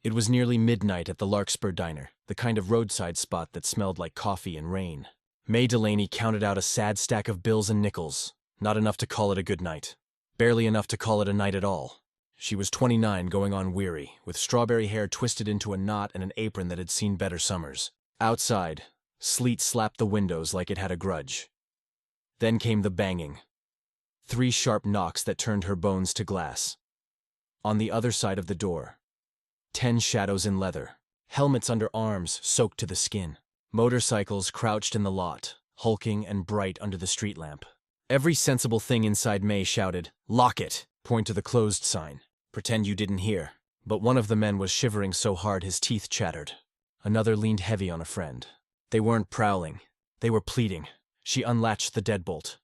It was nearly midnight at the Larkspur Diner, the kind of roadside spot that smelled like coffee and rain. Mae Delaney counted out a sad stack of bills and nickels, not enough to call it a good night. Barely enough to call it a night at all. She was 29 going on weary, with strawberry hair twisted into a knot and an apron that had seen better summers. Outside, sleet slapped the windows like it had a grudge. Then came the banging. 3 sharp knocks that turned her bones to glass. On the other side of the door, 10 shadows in leather, helmets under arms soaked to the skin. Motorcycles crouched in the lot, hulking and bright under the street lamp. Every sensible thing inside Mae shouted, "Lock it!" Point to the closed sign. Pretend you didn't hear. But one of the men was shivering so hard his teeth chattered. Another leaned heavy on a friend. They weren't prowling. They were pleading. She unlatched the deadbolt.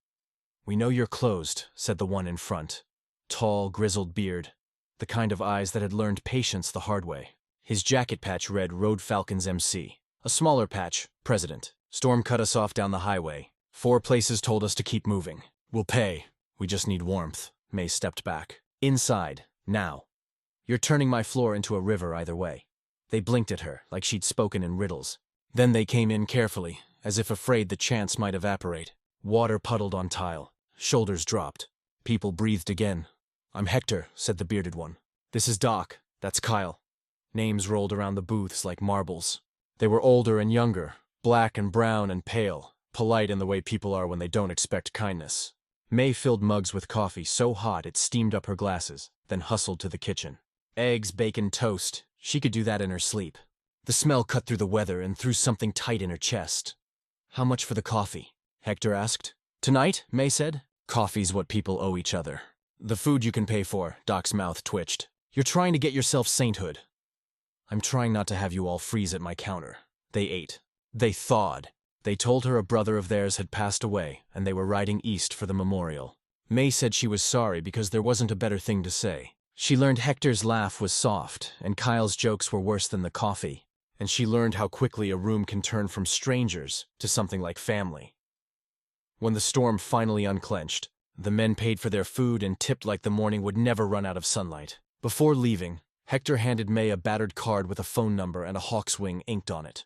"We know you're closed," said the one in front. Tall, grizzled beard. The kind of eyes that had learned patience the hard way. His jacket patch read Road Falcons MC. A smaller patch, President. "Storm cut us off down the highway. 4 places told us to keep moving. We'll pay. We just need warmth." Mae stepped back. "Inside. Now. You're turning my floor into a river either way." They blinked at her, like she'd spoken in riddles. Then they came in carefully, as if afraid the chance might evaporate. Water puddled on tile. Shoulders dropped. People breathed again. "I'm Hector," said the bearded one. "This is Doc. That's Kyle." Names rolled around the booths like marbles. They were older and younger, black and brown and pale, polite in the way people are when they don't expect kindness. Mae filled mugs with coffee so hot it steamed up her glasses, then hustled to the kitchen. Eggs, bacon, toast. She could do that in her sleep. The smell cut through the weather and threw something tight in her chest. "How much for the coffee?" Hector asked. "Tonight," Mae said. "Coffee's what people owe each other." "The food you can pay for," Doc's mouth twitched. "You're trying to get yourself sainthood." "I'm trying not to have you all freeze at my counter." They ate. They thawed. They told her a brother of theirs had passed away, and they were riding east for the memorial. Mae said she was sorry because there wasn't a better thing to say. She learned Hector's laugh was soft, and Kyle's jokes were worse than the coffee. And she learned how quickly a room can turn from strangers to something like family. When the storm finally unclenched, the men paid for their food and tipped like the morning would never run out of sunlight. Before leaving, Hector handed Mae a battered card with a phone number and a hawk's wing inked on it.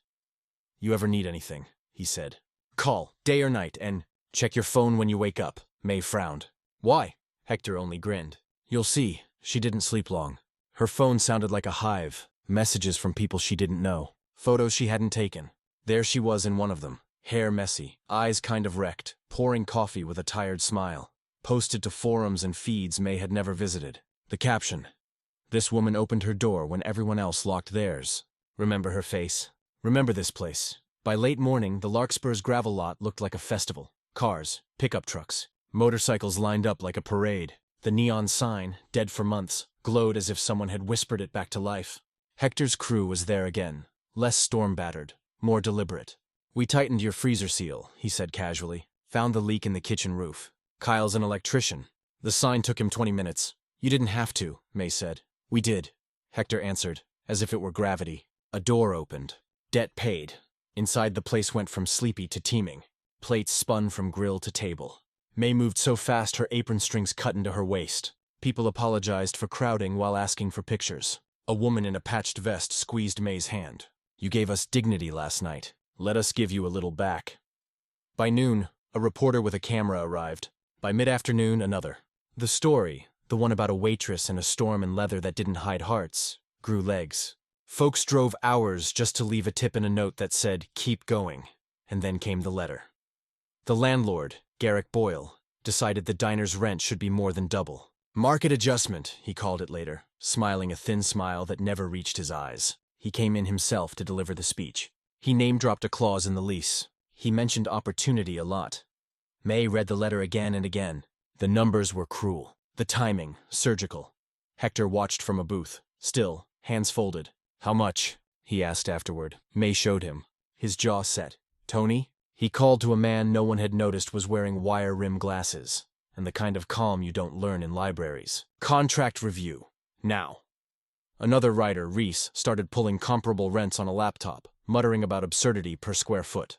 "You ever need anything," he said, "call, day or night, and check your phone when you wake up." Mae frowned. "Why?" Hector only grinned. "You'll see." She didn't sleep long. Her phone sounded like a hive, messages from people she didn't know, photos she hadn't taken. There she was in one of them, hair messy, eyes kind of wrecked, pouring coffee with a tired smile. Posted to forums and feeds Mae had never visited. The caption: "This woman opened her door when everyone else locked theirs. Remember her face. Remember this place." By late morning, the Larkspur's gravel lot looked like a festival. Cars, pickup trucks, motorcycles lined up like a parade. The neon sign, dead for months, glowed as if someone had whispered it back to life. Hector's crew was there again, less storm-battered, more deliberate. "We tightened your freezer seal," he said casually. "Found the leak in the kitchen roof. Kyle's an electrician. The sign took him 20 minutes. You didn't have to," Mae said. "We did," Hector answered, as if it were gravity. A door opened. Debt paid. Inside the place went from sleepy to teeming. Plates spun from grill to table. Mae moved so fast her apron strings cut into her waist. People apologized for crowding while asking for pictures. A woman in a patched vest squeezed Mae's hand. "You gave us dignity last night. Let us give you a little back." By noon, a reporter with a camera arrived. By mid-afternoon, another. The story, the one about a waitress and a storm in leather that didn't hide hearts, grew legs. Folks drove hours just to leave a tip and a note that said, "Keep going." And then came the letter. The landlord, Garrick Boyle, decided the diner's rent should be more than double. "Market adjustment," he called it later, smiling a thin smile that never reached his eyes. He came in himself to deliver the speech. He name-dropped a clause in the lease. He mentioned opportunity a lot. Mae read the letter again and again. The numbers were cruel. The timing, surgical. Hector watched from a booth, still, hands folded. "How much?" he asked afterward. Mae showed him. His jaw set. "Tony?" He called to a man no one had noticed was wearing wire-rim glasses, and the kind of calm you don't learn in libraries. "Contract review. Now." Another writer, Reese, started pulling comparable rents on a laptop, muttering about absurdity per square foot.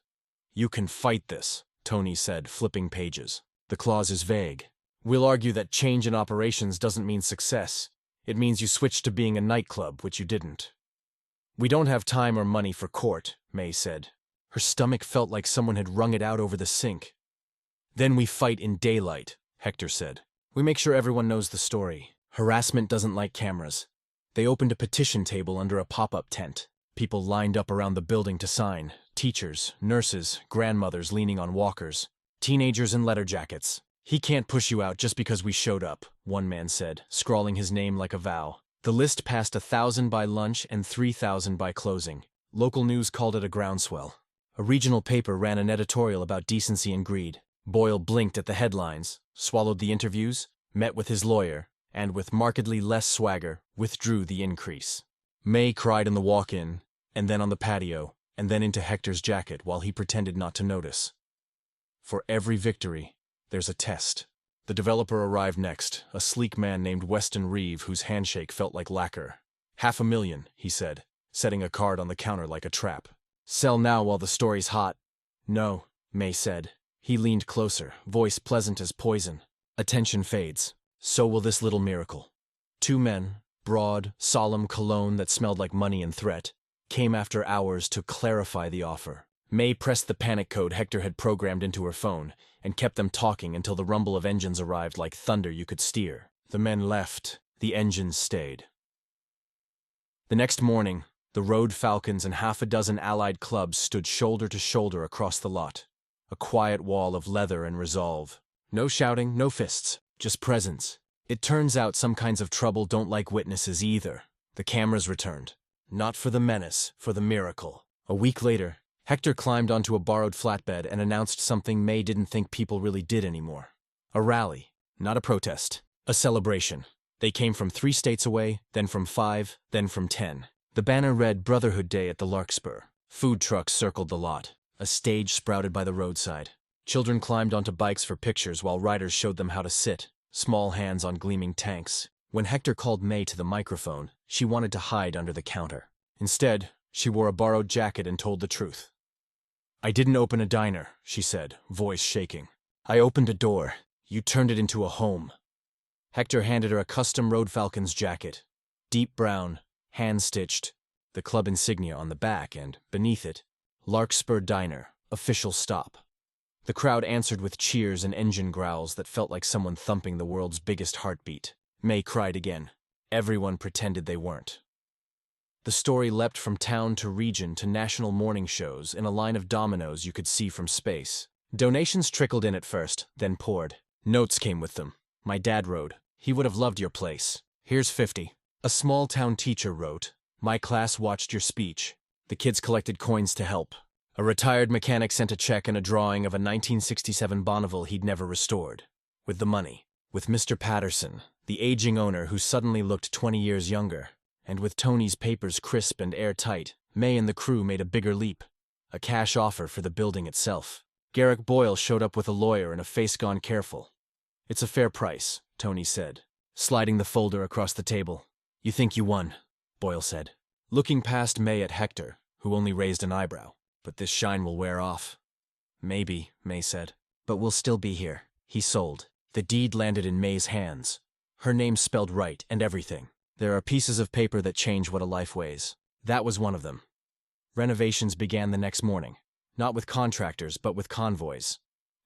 "You can fight this," Tony said, flipping pages. "The clause is vague. We'll argue that change in operations doesn't mean success. It means you switched to being a nightclub, which you didn't." We don't have time or money for court, Mae said. Her stomach felt like someone had wrung it out over the sink. Then we fight in daylight, Hector said. We make sure everyone knows the story. Harassment doesn't like cameras. They opened a petition table under a pop-up tent. People lined up around the building to sign. Teachers, nurses, grandmothers leaning on walkers. Teenagers in leather jackets. He can't push you out just because we showed up, one man said, scrawling his name like a vow. The list passed 1,000 by lunch and 3,000 by closing. Local news called it a groundswell. A regional paper ran an editorial about decency and greed. Boyle blinked at the headlines, swallowed the interviews, met with his lawyer, and with markedly less swagger, withdrew the increase. Mae cried in the walk-in, and then on the patio, and then into Hector's jacket while he pretended not to notice. For every victory, there's a test. The developer arrived next, a sleek man named Weston Reeve whose handshake felt like lacquer. $500,000, he said, setting a card on the counter like a trap. Sell now while the story's hot. No, Mae said. He leaned closer, voice pleasant as poison. Attention fades. So will this little miracle. Two men, broad, solemn cologne that smelled like money and threat, came after hours to clarify the offer. Mae pressed the panic code Hector had programmed into her phone and kept them talking until the rumble of engines arrived like thunder you could steer. The men left. The engines stayed. The next morning, the Road Falcons and half a dozen allied clubs stood shoulder to shoulder across the lot. A quiet wall of leather and resolve. No shouting, no fists, just presence. It turns out some kinds of trouble don't like witnesses either. The cameras returned. Not for the menace, for the miracle. A week later, Hector climbed onto a borrowed flatbed and announced something Mae didn't think people really did anymore. A rally, not a protest. A celebration. They came from 3 states away, then from 5, then from 10. The banner read Brotherhood Day at the Larkspur. Food trucks circled the lot. A stage sprouted by the roadside. Children climbed onto bikes for pictures while riders showed them how to sit, small hands on gleaming tanks. When Hector called Mae to the microphone, she wanted to hide under the counter. Instead, she wore a borrowed jacket and told the truth. I didn't open a diner, she said, voice shaking. I opened a door. You turned it into a home. Hector handed her a custom Road Falcons jacket. Deep brown, hand-stitched, the club insignia on the back and, beneath it, Larkspur Diner, official stop. The crowd answered with cheers and engine growls that felt like someone thumping the world's biggest heartbeat. Mae cried again. Everyone pretended they weren't. The story leapt from town to region to national morning shows in a line of dominoes you could see from space. Donations trickled in at first, then poured. Notes came with them. My dad wrote, "He would have loved your place. Here's 50. A small-town teacher wrote, "My class watched your speech." The kids collected coins to help. A retired mechanic sent a check and a drawing of a 1967 Bonneville he'd never restored. With the money. With Mr. Patterson, the aging owner who suddenly looked 20 years younger. And with Tony's papers crisp and airtight, Mae and the crew made a bigger leap. A cash offer for the building itself. Garrick Boyle showed up with a lawyer and a face gone careful. It's a fair price, Tony said, sliding the folder across the table. You think you won, Boyle said, looking past Mae at Hector, who only raised an eyebrow. But this shine will wear off. Maybe, Mae said. But we'll still be here. He sold. The deed landed in Mae's hands. Her name spelled right and everything. There are pieces of paper that change what a life weighs. That was one of them. Renovations began the next morning. Not with contractors, but with convoys.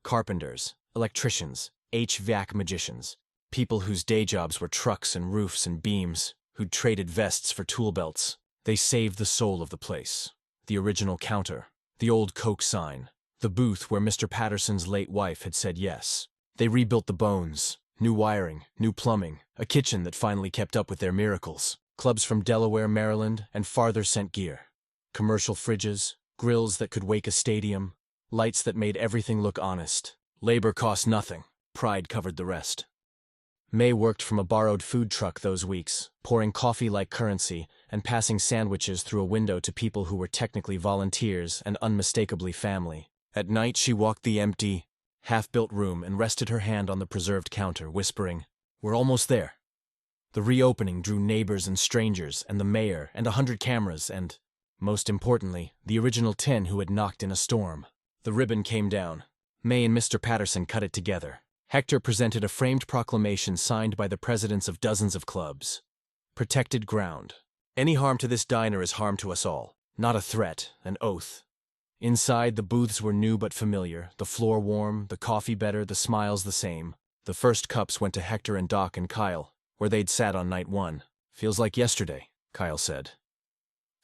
Carpenters, electricians, HVAC magicians. People whose day jobs were trucks and roofs and beams, who'd traded vests for tool belts. They saved the soul of the place. The original counter, the old Coke sign, the booth where Mr. Patterson's late wife had said yes. They rebuilt the bones, new wiring, new plumbing, a kitchen that finally kept up with their miracles. Clubs from Delaware, Maryland, and farther sent gear. Commercial fridges, grills that could wake a stadium, lights that made everything look honest. Labor cost nothing. Pride covered the rest. Mae worked from a borrowed food truck those weeks, pouring coffee like currency and passing sandwiches through a window to people who were technically volunteers and unmistakably family. At night, she walked the empty, half-built room and rested her hand on the preserved counter, whispering, "We're almost there." The reopening drew neighbors and strangers and the mayor and 100 cameras and, most importantly, the original 10 who had knocked in a storm. The ribbon came down. Mae and Mr. Patterson cut it together. Hector presented a framed proclamation signed by the presidents of dozens of clubs. Protected ground. Any harm to this diner is harm to us all. Not a threat, an oath. Inside, the booths were new but familiar, the floor warm, the coffee better, the smiles the same. The first cups went to Hector and Doc and Kyle, where they'd sat on night one. Feels like yesterday, Kyle said.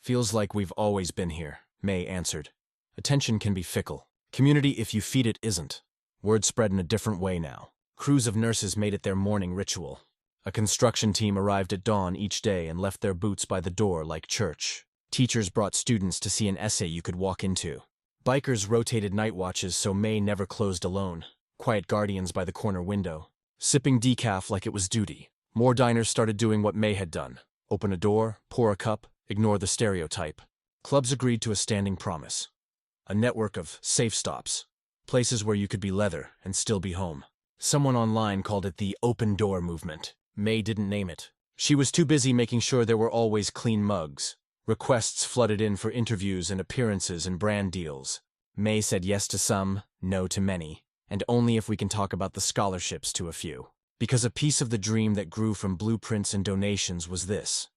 Feels like we've always been here, Mae answered. Attention can be fickle. Community, if you feed it, isn't. Word spread in a different way now. Crews of nurses made it their morning ritual. A construction team arrived at dawn each day and left their boots by the door like church. Teachers brought students to see an essay you could walk into. Bikers rotated night watches so Mae never closed alone. Quiet guardians by the corner window, sipping decaf like it was duty. More diners started doing what Mae had done. Open a door, pour a cup, ignore the stereotype. Clubs agreed to a standing promise. A network of safe stops. Places where you could be leather and still be home. Someone online called it the open door movement. Mae didn't name it. She was too busy making sure there were always clean mugs. Requests flooded in for interviews and appearances and brand deals. Mae said yes to some, no to many, and only if we can talk about the scholarships to a few. Because a piece of the dream that grew from blueprints and donations was this.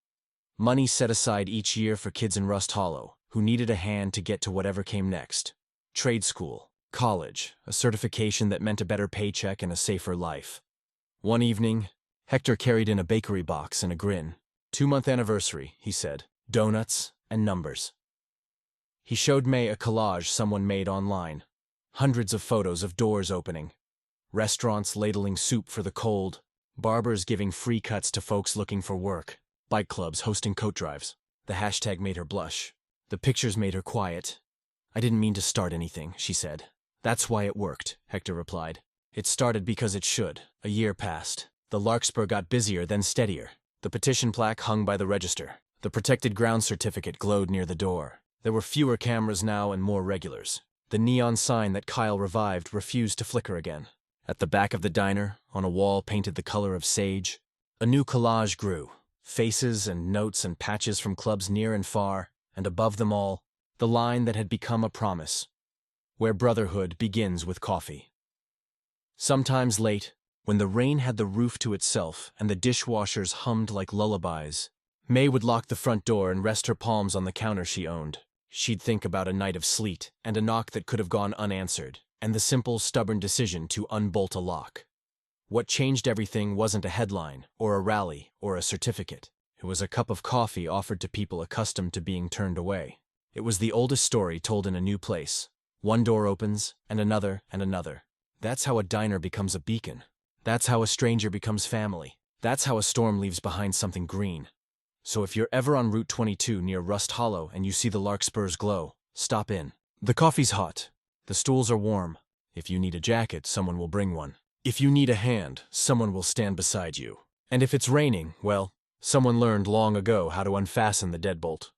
Money set aside each year for kids in Rust Hollow, who needed a hand to get to whatever came next. Trade school, college, a certification that meant a better paycheck and a safer life. One evening, Hector carried in a bakery box and a grin. 2-month anniversary, he said. Donuts and numbers. He showed Mae a collage someone made online. Hundreds of photos of doors opening. Restaurants ladling soup for the cold. Barbers giving free cuts to folks looking for work. Bike clubs hosting coat drives. The hashtag made her blush. The pictures made her quiet. I didn't mean to start anything, she said. That's why it worked, Hector replied. It started because it should. A year passed. The Larkspur got busier, then steadier. The petition plaque hung by the register. The protected ground certificate glowed near the door. There were fewer cameras now and more regulars. The neon sign that Kyle revived refused to flicker again. At the back of the diner, on a wall painted the color of sage, a new collage grew. Faces and notes and patches from clubs near and far, and above them all, the line that had become a promise. Where brotherhood begins with coffee. Sometimes late, when the rain had the roof to itself and the dishwashers hummed like lullabies, Mae would lock the front door and rest her palms on the counter she owned. She'd think about a night of sleet, and a knock that could have gone unanswered, and the simple, stubborn decision to unbolt a lock. What changed everything wasn't a headline, or a rally, or a certificate. It was a cup of coffee offered to people accustomed to being turned away. It was the oldest story told in a new place. One door opens, and another, and another. That's how a diner becomes a beacon. That's how a stranger becomes family. That's how a storm leaves behind something green. So if you're ever on Route 22 near Rust Hollow and you see the Larkspurs glow, stop in. The coffee's hot. The stools are warm. If you need a jacket, someone will bring one. If you need a hand, someone will stand beside you. And if it's raining, well, someone learned long ago how to unfasten the deadbolt.